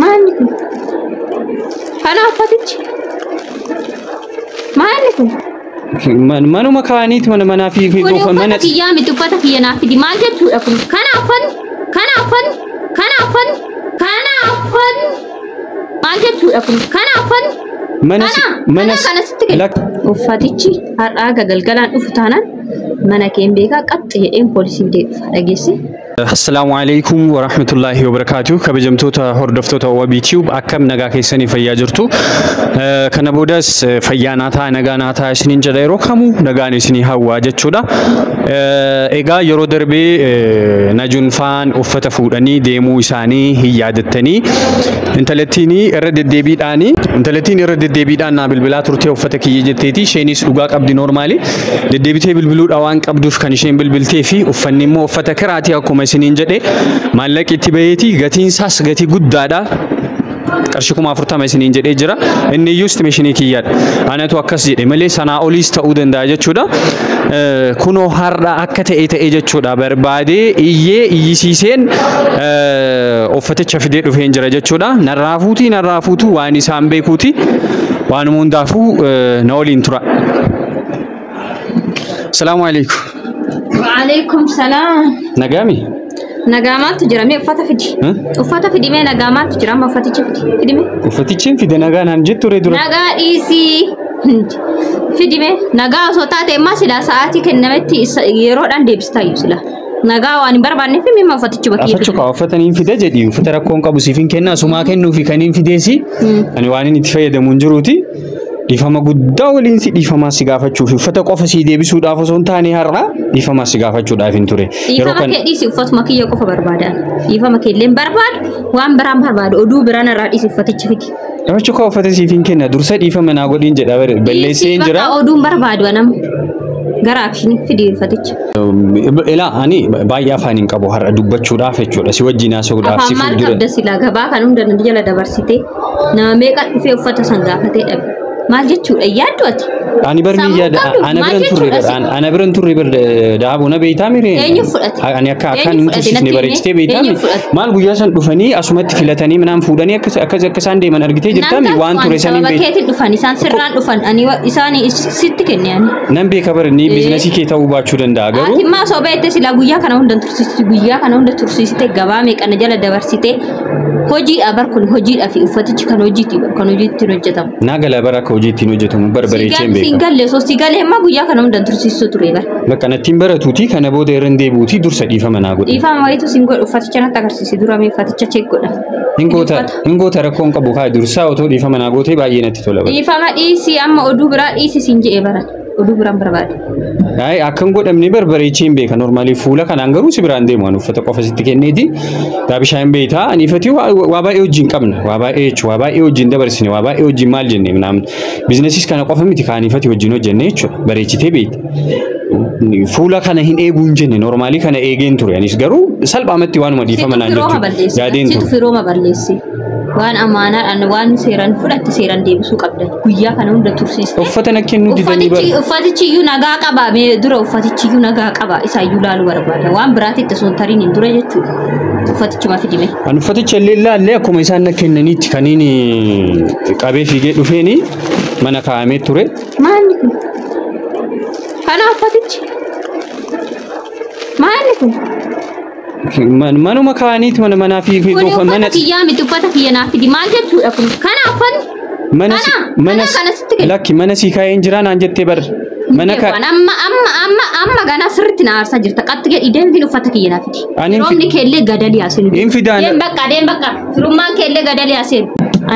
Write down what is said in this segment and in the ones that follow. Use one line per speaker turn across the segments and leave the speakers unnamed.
Maaltu? Kana uffatichi? Maaltu?
Manu makaaniit mana fi
mana kiyyaa miti uffata kiyya naaf fidi maal jechuudha kun maal jechuudha kun mana kanatti gala uffatichi har'aa galgalaan dhufu taanaan mana keen beekaa qaxxee jedheen poolisii deebifa dhageesse.
Assalamu alaikum wa rahmatullahi wa barakatuh. Kabajamtoota hordoftoota Wabii Tube akkam nagaa keessanii fayyaa jirtu. Kana boodas fayyaa naataa nagaa naataa isiniin jedha yeroo kamuu nagaan isinii hawwaa jechuudha. Egaa yeroo darbee Najuun faan uffata fuudhanii deemuu isaanii hin yaadattanii intalattiin irra deddeebiidhaan naa bilbilaa turtee uffata kiyya jetteeti isheenis dhugaa qabdi normaali deddeebitee bilbiluudha waan qabduuf kan isheen bilbiltee fi uffanni immoo uffata kiraatii akkuma isiniin jedhe maallaqi itti baheeti gatiin isaas gatii guddaadha. Qarshii 40 isiniin jedhee jira inni iyyuu estimation kiyyaadha anatu akkas jedhe malee sanaa oliis ta'uu danda'a jechuudha. Kunoo har'a akka ta'e jechuudha barbaadee iyyisiiseen uffaticha fidee dhufeen jira jechuudha. Narraafuutu waan isaan beekuuti waan hundaafuu na waliin tura. Assalamu alaikum.
Wa alaikum salaam.
Nagami?
Nagamaatu jira mee uffata fidi. Uffata fidi mee nagamaatu jira amma uffatichi fidi mee.
Uffatichi fide nagaan jettu reedura.
Nagaa dhiisii. Fidi mee nagaa osoo taate amma sila sa'aatii kennametti yeroodhaan deebistaa sila. Nagaa waan barbaanne fi mimma uffatichi bakki.
Afachuka uffataniin fide jedhi uffata rakkoon qabu siifin kenna asumaa kennuufi kaniin fideesi. Ani waan inni itti fayyadamu hin jiruuti. Difama guddaa waliin si difama si gaafachuuf uffata qofa si deebisuudhaaf osoo hin taane har'a difama si gaafachuudhaaf hin ture.
Yeroo kan dhiisi uffatuma kiyya qofa barbaadan. Difama keelleen barbaadu waan biraan barbaadu oduu biraan irraa dhiisi uffatichi fidi.
Afachuka uffata siifin kenna dursa difama naa godhiin jedha balleessee hin jira.
Oduun barbaadu anam gara akshinii fidi uffatichi.
Ilaa ani baay'ee afaan hin qabu har'a dubbachuudhaaf jechuudha si wajjin haasa'uudhaaf si
fuuldura. Afaan maal qabda silaa gabaa kan hunda jala dabarsitee nama meeqa dhufee uffata san gaafatee dhabe. Maal jechuudha yaaddu ati?
Ani barmi yaada ana biran turre daabu na beeytaa mire.
Eenyu fudhate?
Ani akka tursiisne bareechitee beeytaa maal guyyaa san dhufanii asumatti filatanii minaan fuudhanii akka isaan deeman argitee jirtaami waan ture saniin beeyta.
Bakkeetiin dhufan isaan sirraan dhufan ani isaan sitti kennani.
Nan beeka barni biizinasii kee ta'uu baachuu danda'a garuu.
Ati maa soo beekte sila guyyaa kana hunda tursiisite gabaa meeqana jala dabarsite hojiidha bar kun hojiidha fi uffatichi kan hojiitti hojjetamu.
Naagala baraka hojiitti hojjetamu barbareecheen beeka.
Singalle so sigale amma guyyaa kana hunda tursiisu ture bar.
Bakka nattiin baratuuti kana booda irraan deebuuti dursa dhiifama naa godhe.
Dhiifama wayitu singoo uffaticha natti agarsiisi dura mee uffaticha cheek godha.
Hingoota rakkoon qabu kaa dursaa otoo dhiifama naa gootee baay'ee natti tola.
Dhiifama dhiisi amma oduu biraa dhiisi siin jedhee baran. Oduu biraan barbaade.
Ay akkan godhamne barbareecheen beeka normally fuula kanaan garuu si biraan deemu an uffata qofa sitti kenneeti daabishaan beeytaa aniifati waa baay'ee hojiin qabna waa baay'ee hojiin dabarsine waa baay'ee hojiin maal jenne minam biizinasiis kana qofa miti kaaniifati hojiin hojjenne jechuudha bareechitee beeyta fuula kana hin eeguun jenne normally kana eegeen ture anis garuu salphaamatti waanuma dhiifama naan jechuudha yaadeen ture.
Firooma balleessi. Waan amaanaadhaan waan seeraan fudhatte seeraan deebisuu qabda guyyaa kana hunda tursiiste.
Uffata nakkennuu didanii bara.
Uffatichi iyyuu nagaa qaba mee dura uffatichi iyyuu nagaa qaba isa iyyuu laaluu barbaada waan biraatitti osoo hin tariin hin dura jechuudha. Uffatichi ma fidime. An
uffaticha illee laallee akkuma isaan nakkennaniitti kaniin qabee fiigee dhufeeni mana kaa'amee ture.
Maalli kun? Kana uffatichi? Maalli kun?
Manu makaaniit mana fi
mana kiyyaa miti uffata kiyya naaf fidi maal jechuudha kun
mana kanatti lakki mana si kaa'een jira naan jettee bar mana ka
amma gana sirriitti na aarsaa jirta qatti gadi deemtiin uffata kiyya naaf fidi roobni keellee gadali yaasin deem bakka firummaan keellee gadali yaasin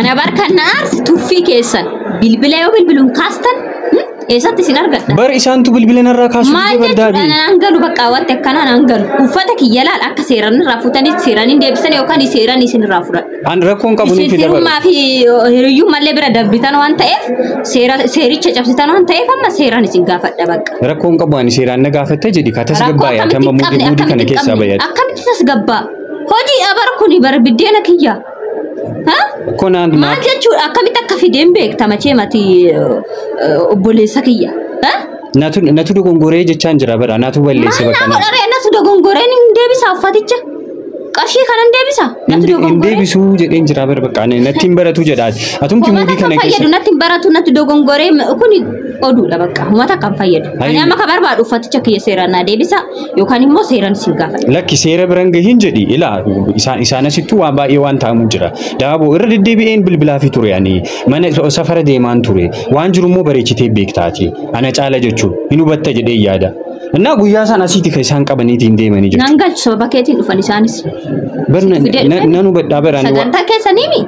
ana barka na aarsi tuffii keessan bilbila yoo bilbiluun kaastan eessatti sin argadha.
Bar isaantu bilbila narraa kaasuu
barbaadan. Naan galu bakka wanti akkana naan galu. Uffata kiyya laal akka seeran irraa fuutanii seeraniin deebisan yookaan seeran isin irraa fudhan.
An rakkoon qabu ni fida bara.
Firummaa fi hiriyyuu mallee bira dabbitan waan ta'eef seericha cabsitan waan ta'eef amma seeran isin gaafadha bakka.
Rakkoon qabu ani seeraan na gaafatte jedhi ka tasgabbaaya tamma muudii kana keessaa bayyada.
Akkamitti tasgabbaa? Hojii abar kuni bar biddeena kiyya.
Konaan
maal jechuudha akkamitti akka fideen beekta machee mati obboleessa kiyya.
Natu dogongoree jechaan jira bara natu balleesse bakka.
Natu dogongoreen hin deebisa uffaticha. qarshii kanan deebisa.
Deebisuu jedheen jira bar bakka natti hin baratu jedhaati. Atumti muudii kana
keessa. Natti hin baratu natti dogongoree kun oduudha bakka. Uummata kan fayyadu. Ani amma ka barbaadu uffaticha kiyya seeraan naa deebisa yookaan immoo seeraan isin gaafadha.
Lakki seera biran gahin jedhi ilaa isaan asittuu waan baay'ee waan ta'amu jira. Daaboo irra deddeebi'een bilbilaa fi ture ani mana safara deemaan ture. Waan jiru immoo bareechitee beektaati. Ana caala jechuun hin hubatta jedhee yaada. Innaa guyyaa isaan asiitti kan isaan qabaniitiin deemanii jiru.
Nan galchu sababa keetiin dhufan isaanis.
Nan hubadhaa baraan.
Sagantaa keessaniimi.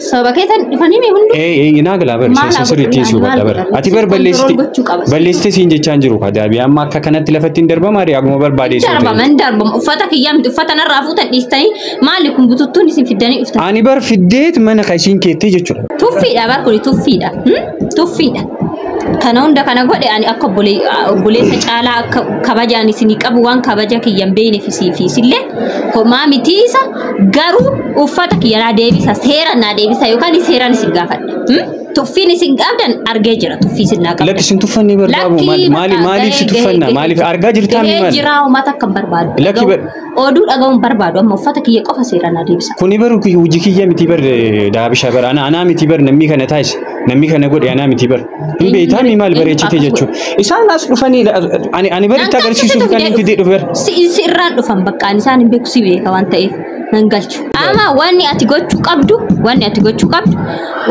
Sababa keetiin dhufaniimi hundi.
Inaa galaa barreessa sirriittiin si hubadhaa bara. Ati bar balleessite siin jechaan jiru kadaabii amma akka kanatti lafatti hin darbamaa re'aaguma barbaadee
sirrii. Darbaman darbama uffata kiyyaa miti uffata narraa fuutan dhiistanii maali kun bututtuun isin fiddanii dhuftan.
Ani bar fiddeet mana kan isiin keettee jechuudha.
Tuffiidha bar kuni tuffiidha. Tuffiidha. Kana hunda kana godhe ani akka obboleessa caalaa akka kabajaan isinii qabu waan kabaja kiyyan beene fiisillee homaa mitiisa garuu uffata kiyya naa deebisa seera naa deebisa yookaan seeraan isin gaafadha. Tuffiin isin qabdan argee jira tuffii isin naa qabdan.
Lakki isin tuffanni barbaabu maaliif si tuffanna maaliif argaa jirtaa mi maali?
Jiraa uummata akka barbaadu. Lakki oduu dhagahuun barbaadu amma uffata kiyya qofa seeraan naa deebisa.
Kuni baru hojii kiyya miti bar daabisha bar anaa miti bar namni kana taasise namni kana godhe anaa miti bar. Hin beektaa mi maal bareechite jechuudha. Isaan as dhufanii ani baritti agarsiisuuf kan hin fidee dhufe. Si
irraan dhufan bakka isaan hin beeku si beeka waan ta'eef. Nan galchu. Ama wanni ati gochuu qabdu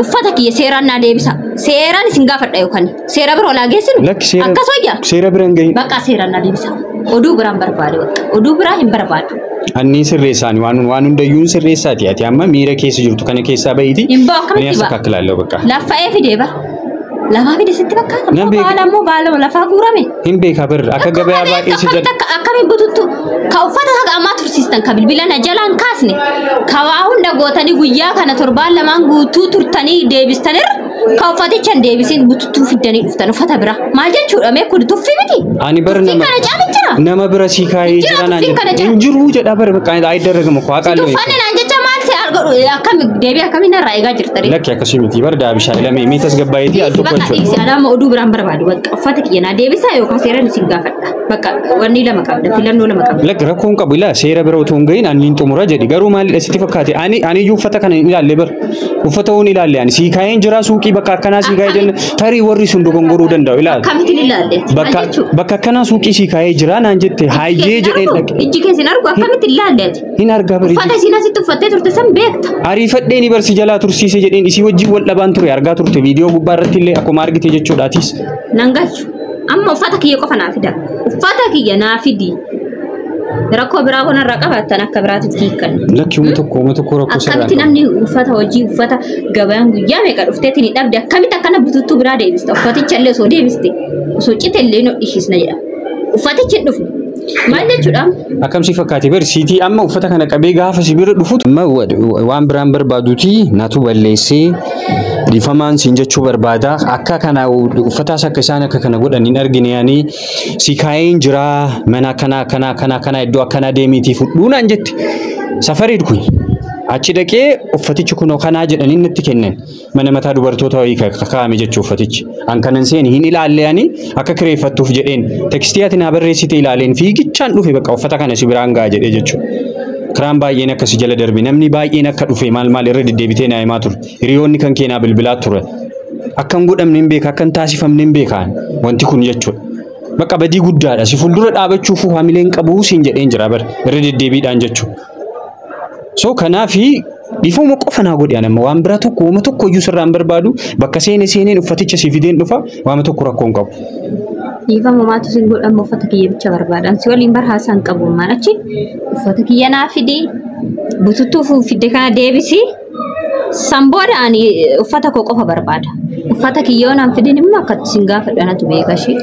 uffata kiyya seeraan naa deebisa. Seeraan isin gaafadha yookaan seera bira olaa geessinu. Akkas wayyaa.
Seera biraan gahin.
Bakka seeraan naa deebisa. Oduu biraan barbaade bakka. Oduu biraa hin barbaadu.
Anni sirreessaani waan hundayyuun sirreessaati ati amma miira keessa jirtu kana keessaa bahiiti.
Hin ba'u akkamitti ba'a?
Akka laallee bakka.
Laffa'ee fidee ba'a. Lafaa fide sitti fakkaata. Baala immoo baala lafaa guurame.
Hin beekaa barra akka gabayaa baay'ee si jedha.
Akkamiin bututtu ka uffata haga ammaa tursiistan ka bilbila na jalaan kaasne ka waa hunda gootanii guyyaa kana torbaan lamaan guutuu turtanii deebistanirra ka uffatichaan deebisiin bututtuu fiddanii dhuftan uffata bira. Maal jechuudha mee kun tuffii miti?
Ani bara nama bira sii kaayee jira naan hin jiru jedha bara bakka ayiddarragamu ko haqaa lo'ee.
Tuffanni naan jecha maal si argadhu akkami deebii akkamiin irraa eegaa jirta.
Lakki akkasii miti bara daabishaa lamee miitas gabbaayeetii al tokko
jechuudha. Ana amma oduu biraan barbaadu bakka uffata kiyya naa deebisaa yookaan seeraan isin gaafadha. Bakka wanni lama qabda filannoo lama qabda.
Lakki rakkoon qabu ilaa seera bira otoo hin gahin ani hin xumura jedhi garuu maalidha sitti fakkaate ani iyyuu uffata kana hin ilaalle bara uffata hoon ilaalle ani sii kaayeen jira suuqii bakka akkanaa sii kaayee jenna tarii warri sun dogongoruu danda'u ilaalla.
Akkamitti ilaalle?
Bakka akkanaa suuqii sii kaayee jira naan jette haayee jedheen dhaqe.
Ijji keessin argu akkamitti ilaalle?
Hin argaa bari.
Uffata isiin asitti uffattee turte san beekta.
Ariifadheen barsi jalaa tursiise jedheen isii wajjin wal dhabaan ture argaa turte viidiyoo gubbaa irratti illee akkuma argite jechuudhaatis.
Nan galchu. Amma uffata kiyya qofa naa fida. Uffata kiyya naa fidi. Rakkoo biraa kanarraa qabaattan akka biraatti hiikan.
Lakki uma tokko rakkoo sarara.
Akkamitti namni uffata hojii uffata gabayaan guyyaa meeqa dhufteetiin hin dhabde akkamitti akkana bututtuu biraa deebiste uffaticha illee osoo deebiste osoo cite illee nu dhishisna jedhama. Uffatichi hin dhufne. Maal jechuudha?
Akkamsi fakkaate barsiitii amma uffata kana qabee gaafa si bira dhufutu waan biraan barbaaduuti natu balleessee rifamaan siin jechuu barbaada akka kana uffataas akka isaan akka kana godhan hin argine yaanii si kaayeen jira mana kana iddoo akkana deemiitii fudhuunaan jetti safarii dhufi achi dhaqee uffatichi kunoo kanaa jedhanii natti kennan mana mataa dubartoota wayii kaa'ame jechuu uffatichi an kanan seeni hin ilaalle yaanii akka kireeffattuuf jedheen tekstii ati naa barreessite ilaaleen fiigichaan dhufe bakka uffata kana si biraan ga'a jedhee jechuudha. Kiraan baay'een akka si jala darbe namni baay'een akka dhufe maal irra deddeebitee naa himaa turte hiriyoonni kan keenyaa bilbilaa ture akkan godhamne hin beeka akkan taasifamne hin beekaan wanti kun jechuudha. Bakka badii guddaadha si fuuldura dhaabachuuf hamileen qabu siin jedheen jira bara irra deddeebiidhaan jechuudha. So kanaafi dhiifama qofa naa godhe anamma waan biraa tokko iyyuu sirraan barbaadu bakka seeneen uffaticha si fideen dhufa waan tokko rakkoon qabu.
Dhiifama maatu sin godhamu uffata kiyya bicha barbaadan si waliin barhaasaan qabu maanachi uffata kiyya naa fidi bututtuu fidde kana deebisi sambooda ani uffata koo qofa barbaada. Uffata kiyya naan fidin immoo akka sin gaafadhanatu beekashi.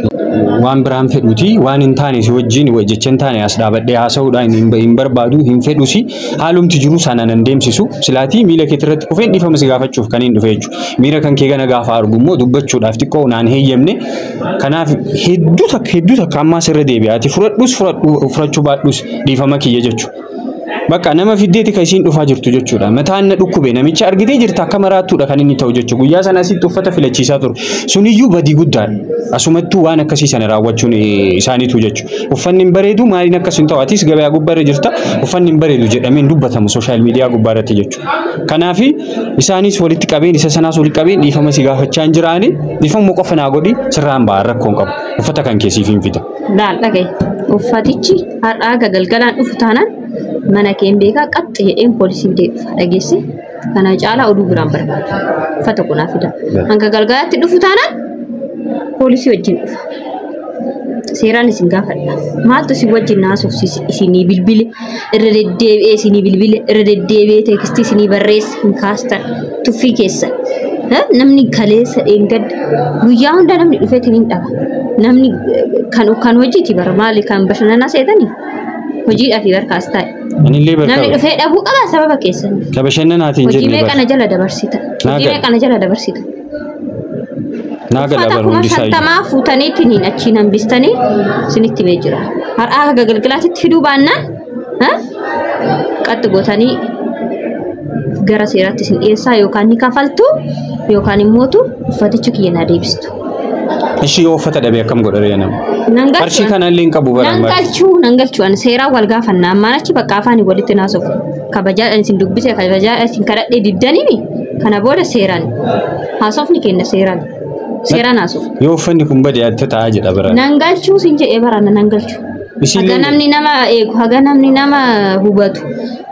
Waan biraan fedhuuti waan hin taane si wajjin jecha hin taane as dhaabadhee haasa'uudhaan hin barbaadu hin fedhusi haalumti jiru sana nan deemsisu silaatii miila kee irratti kufeen dhiifama si gaafachuuf kan hin dhufe jechuudha. Miira kan kee gana gaafa argu immoo dubbachuudhaaf xiqqoo naan heeyyamne kanaaf hedduu takka ammaa sirra deebi'aati fudhachuu baadhus dhiifama kiyya jechuudha. bakka nama fiddeeti kan isiin dhufaa jirtu jechuudha. Mataan na dhukkube namicha argitee jirta akka maraattuudha kan inni ta'u jechuudha. Guyyaa sana asitti uffata filachiisaa ture. Suniyyuu badii guddaadha. Asumattuu waan akkasii sana raawwachuun isaaniitu jechuudha. Uffanni hin bareedu maaliin akkas hin ta'u atis gabayaa gubbaarra jirta uffanni hin bareedu jedhamee hin dubbatamu sooshaal miidiyaa gubbaarratti jechuudha. Kanaaf isaanis walitti qabeen isa sanaas walitti qabeen dhiifama si gaafachaa hin jiraani dhiifama qofa naa godhi sirraan ba'aa rakkoon qabu uffata kan keessiif hin fida.
Laal dhagaye uffatichi har'aa galgalaan dhufu taanaan mana keen beekaa qaxxee jedheen poolisiif deebifa dhageesse kana caalaa oduu biraan barbaadu uffata kunaa fida hanga galgalaatti dhufu taanaan poolisii wajjin dhufa. Seeraan isin gaafadha. Maaltu si wajjin naasuuf isinii bilbile irra deddeebi'ee isinii bilbile irra deddeebi'ee teekstii isinii barreessa hin kaastan tuffii keessan. Namni kaleessa dheengadda guyyaa hunda namni dhufeetiin hin dhaba. Namni kan hojiiti bara maali kan bashannanaa seetanii hojiidhaaf barkaas taa'e. Namni dhufee dhabuu qaba sababa keessan.
Ka bashannanaatiin jedhee
hojii meeqana jala dabarsita. Hojii meeqana jala dabarsita. Uffata kuma shantamaa fuutaniitiin achiin hambistanii isinitti bee jira. Har'aa galgalaatti fiduu baannaan qaxxi gootanii gara seeraatti isin dhiyeessaa yookaan ni kafaltu yookaan immoo uffaticha kiyya naa deebistu.
Ishii yoo uffata dhabee akkam godharee nama. Qarshii kanallee hin qabu bara.
Nangalchuu ani seeraa wal gaafannaa ammaan achi bakka afaanii walitti naasuuf kabajaadhaan isin dubbise kabajaadhaan isin kadhadhee diddanii kana booda seeraan haasofni kenna seeraan. Seeraan haasuuf.
Yoo uffanni kun badee adda ta'aa jedha bara.
Nangalchuu sin jedhee bara nangalchuu. Haga namni nama eegu haga namni nama hubatu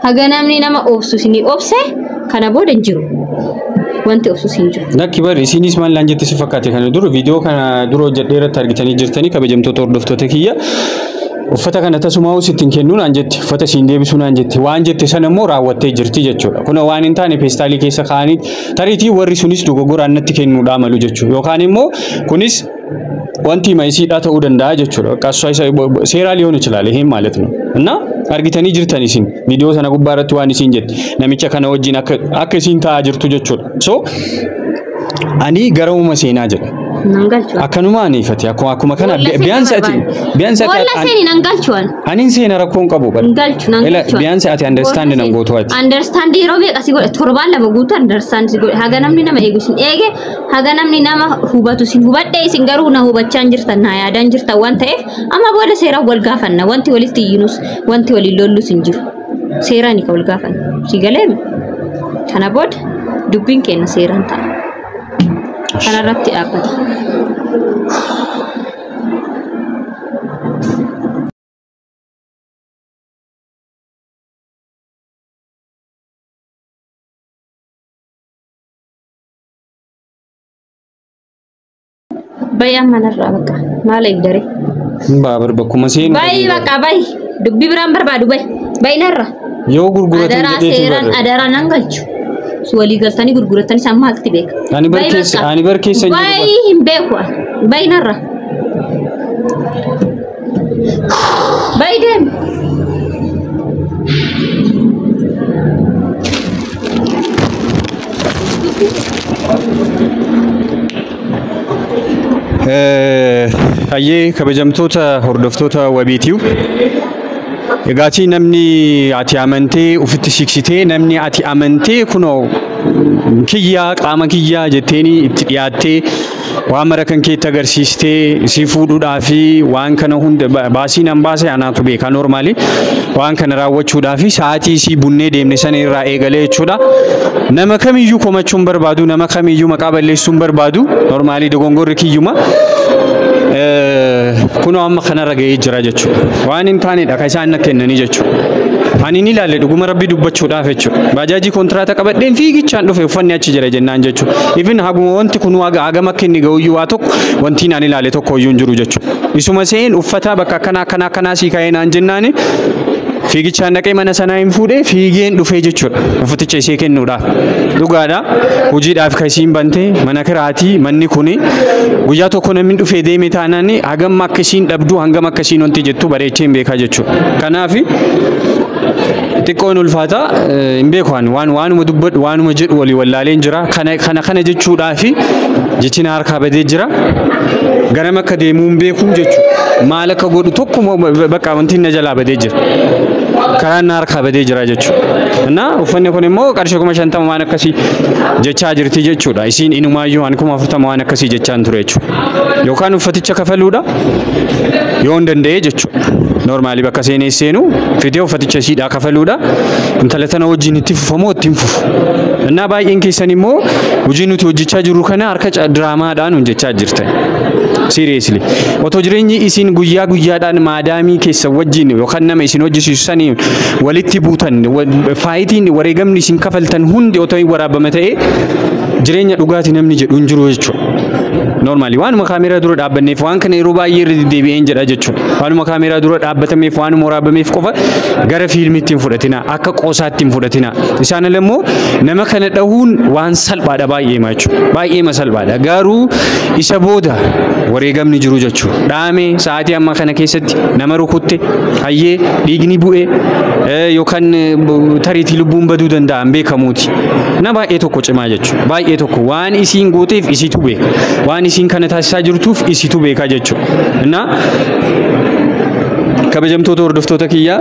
haga namni nama obsu isinii obse kana booda hin jiru. Wanti obsu sin jiru.
Lakki bari isinis maal laan jettee si fakkaate kana dura viidiyoo kana dura hojjedhee irratti argitanii jirtanii kabajamtoota hordoftoota kiyya. Uffata kana tasumaa usittiin kennuun aan jetti uffata siin deebisuun aan jetti waan jette sana immoo raawwattee jirti jechuudha. Kun waan hin taane peestaalii keessa kaa'anii tariitii warri sunis dogoggoraan natti kennuudhaa malu jechuudha. Yookaan immoo kunis wanti maayisiidhaa ta'uu danda'a jechuudha. Akkasuma seeraa liyoon ichilaale hin maalet nu. Innaa argitanii jirtan isin viidiyoo sana gubbaarratti waan isin jette namicha kana wajjin akka isin taa'aa jirtu jechuudha. So ani garamuma seenaa jedha. Akkanuma ani ifate akkuma kana biyaansa ati
walla seeni nangalchuan
anin seena rakkoon qabu bara
nangalchu
biyaansa ati understand nan gootu ati
understand yeroo beeqa si godhe torbaan lama guutu understand si godhe haga namni nama eegu sin eege haga namni nama hubatu sin hubadhe isin garuu na hubachaan jirtan na yaadaan jirtan waan ta'eef amma booda seera wal gaafanna wanti walitti iyyinus wanti waliin lollus hin jiru seeraan ka wal gaafanna si galee kana booda dubbiin kenna seeraan ta'a. Kanarratti dhaabbata. Bayaan manarraa bakka maal eegdare?
Baabar bakkuma seenu.
Bayi bakka bayi dubbii biraan barbaadu bayi narra.
Yoo gurguratan jedhee
seeraan adaraa nan galchu. Suwali galtanii gurguratanii isaan maalti beeka?
Ani barkeessa jiru.
Bayi hin beeku bayi narra. Bayi deem.
Hayyee kabajamtoota hordoftoota wabiitiyu. Egaati namni ati amantee ufitti shiksitee namni ati amantee kunoo kiyyaa qaama kiyyaa jetteeni itti dhiyaattee waan mara kan keetti agarsiistee si fuudhuudhaa fi waan kana hunda baasiin an baase anaatu beeka normaali waan kana raawwachuudhaa fi sa'aatii si bunnee deemne sana irraa eegalee jechuudha. Nama kamiyyuu komachuun barbaadu nama kamiyyuu maqaa balleessuun barbaadu normaali dogongorri kiyyuma. Kuno amma kanarra ga'ee jira jechuudha. Waan hin taanedha kan isaan na kennanii jechuudha. Ani ni ilaalle dhuguma rabbi dubbachuudhaaf jechuudha. Baajaajii kontiraata qabadheen fiigichaan dhufe uffanni achi jira jennaan jechuudha. Even haguma wanti kun hagama akka inni ga'uyyuu waa tokko wanti naan ilaalle tokko iyyuu hin jiru jechuudha. Isuma seen uffata bakka akkanaa sii ka'ee naan jennaani fiigichaan dhaqee mana sanaa hin fuudhee fiigeen dhufee jechuudha. Uffaticha isee kennuudhaaf. Dhugaadha. Hojiidhaaf kan isiin bantee mana kiraatii manni kuni guyyaa tokko namni dhufee deeme taanaan hagam akka isiin dhabdu hangam akka isiin wanti jettu bareechee hin beekaa jechuudha. Kanaaf xiqqoon ulfaata hin beekan waanuma dubbadhu waanuma jedhu walii wallaaleen jira. Kana jechuudhaaf jechina harkaa badee jira. Garam akka deemuu hin beeku jechuudha. Maal akka godhu tokko bakka wanti na jalaa badee jira. karaan harka badee jira jechuudha. Na uffanni kun immoo qarshii 50 waan akkasii jechaa jirti jechuudha. Isiin inumaayyuu waan 40 waan akkasii jechaan ture jechuudha. Yookaan uffaticha kafaluudha yoo hin danda'e jechuudha. Normaali bakka seenee seenu fidee uffaticha siidhaa kafaluudha. Intala tana wajjin itti fufamoo ittiin fufu. Na baay'een keessan immoo hojii nuti hojjechaa jirru kana harka diraamaadhaan hojjechaa jirtan. Seriously. Otoo jireenyi isin guyyaa guyyaadhaan maadaamii keessa wajjin yookaan nama isin hojjisiisanii walitti buutan faayitiin wareegamni isin kafaltan hundi otoo waraabame ta'ee jireenya dhugaatii namni jedhu hin jiru jechuudha. Normally waanuma kaameraa dura dhaabbanneef waan kana yeroo baay'ee irra deddeebi'een jedha jechuudha. Waanuma kaameraa dura dhaabbatameef waanuma waraabameef qofa gara fiilmiitti hin fudhatina akka qoosaatti hin fudhatina. Isaan alammoo nama kana dhahuun waan salphaadha baay'eema jechuudha. Baay'eema salphaadha. Garuu isa booda wareegamni jiru jechuudha. Dhaame sa'aatii amma kana keessatti nama rukutte hayyee dhiigni bu'ee yookaan tariitii lubbuun baduu danda'an beekamuuti. Na baay'ee tokko cimaa jechuudha. Baay'ee tokko waan isiin gooteef isitu beeka. Waan isiin kana taasisaa jirtuuf isitu beeka jechuudha. Na kabajamtoota hordoftoota kiyyaa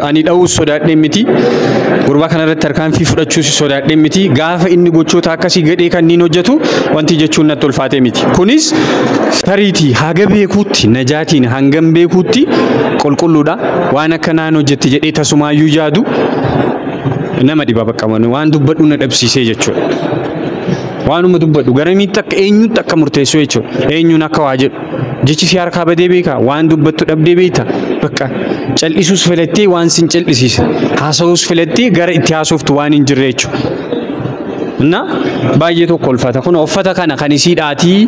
ani dha'uus sodaadheen miti. Gurbaa kanarratti tarkaanfii fudhachuus sodaadheen miti. Gaafa inni gochoota akkasii gadhee kanneen hojjetu wanti jechuun natti ulfaatee miti. Kunis tariitii haga beekuutti najaatiin hangam beekuutti qulqulluudha. Waan akka naan hojjetti jedhee tasumaayyuu yaadu nama dhiba bakka waan dubbadhu na dhabsiisee jechuudha. Waanuma dubbadhu garamitti akka eenyutti akka murteessuu jechuudha. Eenyuun akka waa jedhu. Jechi si harkaa badee beeka waan dubbattu dhabdee beekta. Bakka cal'isuus filattee waan sin cal'isiisa. Haasa'uus filattee gara itti haasoftu waan hin jirre jechuudha. Na baay'ee tokko ulfata. Kun uffata kana kan isiidhaatii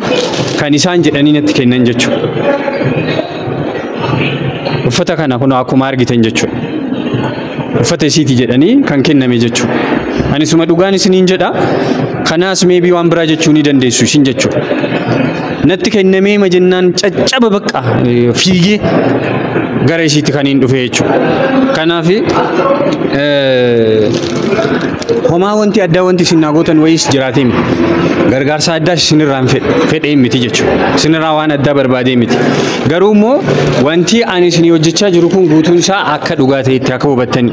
kan isaan jedhanii natti kennan jechuudha. Uffata kana kun akkuma argitan jechuudha. Uffata isiiti jedhanii kan kenname jechuudha. Ani suma dhugaan isiniin jedha. Kanaas maybe waan biraa jechuu ni dandeessu isin jechuudha. Natti kennamee majennaan caccaba bakka fiigee gara isiitti kan hin dhufe jechuudha. Kanaaf homaa wanti addaa wanti isin gootan wayiis jiraatee miti. Gargaarsa addaa isinirraan fedhee miti jechuudha. Isinirraa waan addaa barbaadee miti. Garuu immoo wanti ani isin hojjechaa jiru kun guutuun isaa akka dhugaa ta'etti akka hubattanii.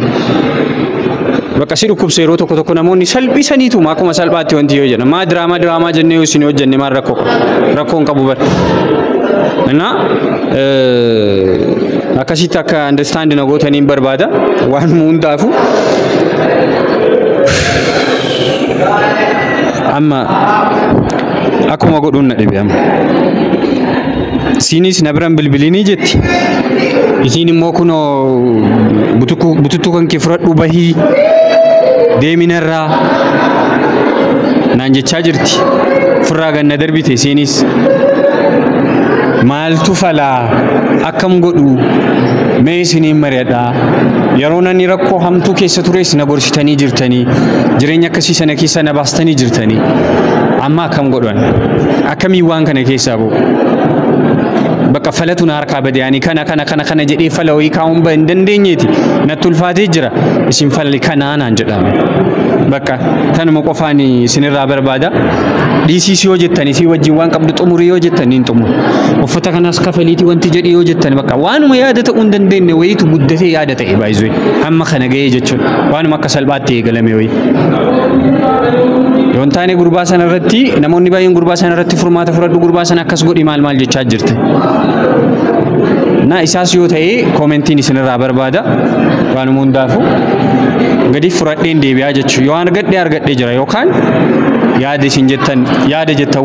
Bakka si dhukkubse yeroo tokko namoonni salphisaniitu akkuma salphaatti wanti yoo jedhan maa diraamaa jennee yoo isin hojjenne maal rakkoon qabu bar. Na akkasitti akka understand na gootaniin barbaada waan hundaafu amma akkuma godhuun na dhibe amma. Isinis na biran bilbilinii jetti. Isiin immoo kunoo bututtuu kan kee fudhadhu bahii deeminarraa naan jechaa jirti. Furraa ganna darbite isinis maaltu falaa akkam godhu mee isiniin mari'adhaa. Yeroo nani rakkoo hamtuu keessa tures na gorsitanii jirtanii jireenya akkasii sana keessa na baastanii jirtanii amma akkam godhan akkamii waan kana keessaa bu'u. Bakka falatu na harkaa badee ani kana jedhee fala wayii kaa'uun hin dandeenyeeti natti ulfaatee jira isin falli kanaan jedhame. Bakka tanuma qofaan isinirraa barbaada. Dhiisii yoo jettanii si wajjin waan qabdu xumurii yoo jettanii hin xumuru. Uffata kanas kafaliitii wanti jedhee yoo jettanii bakka waanuma yaada ta'uu hin dandeenye wayiitu guddatee yaada ta'e baay'isuu hamma kana ga'ee jechuudha. Waanuma akka salphaatti eegalame wayii. Yoon taane gurbaa sana irratti namoonni baay'een gurbaa sana irratti furmaata fudhadhu gurbaa sana akkas godhi maal jechaa jirti. Na isaas yoo ta'e komentiin isinirraa barbaada waanuma hundaafu gadi fudhadheen deebi'aa jechuudha. Yoo argadhee jira yookaan yaada isin jettan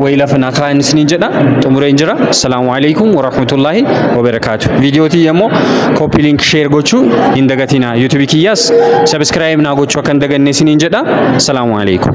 wayii lafa na kaa'an isiniin jedha xumureen jira. Assalaamu alaykum wa rahmatullahi wa barakaatu. Viidiyootii immoo copy link share gochuu hin dagatina. YouTube kiyyaas subscribe naa gochuu akka hin daganne isiniin jedha. Assalaamu alaykum.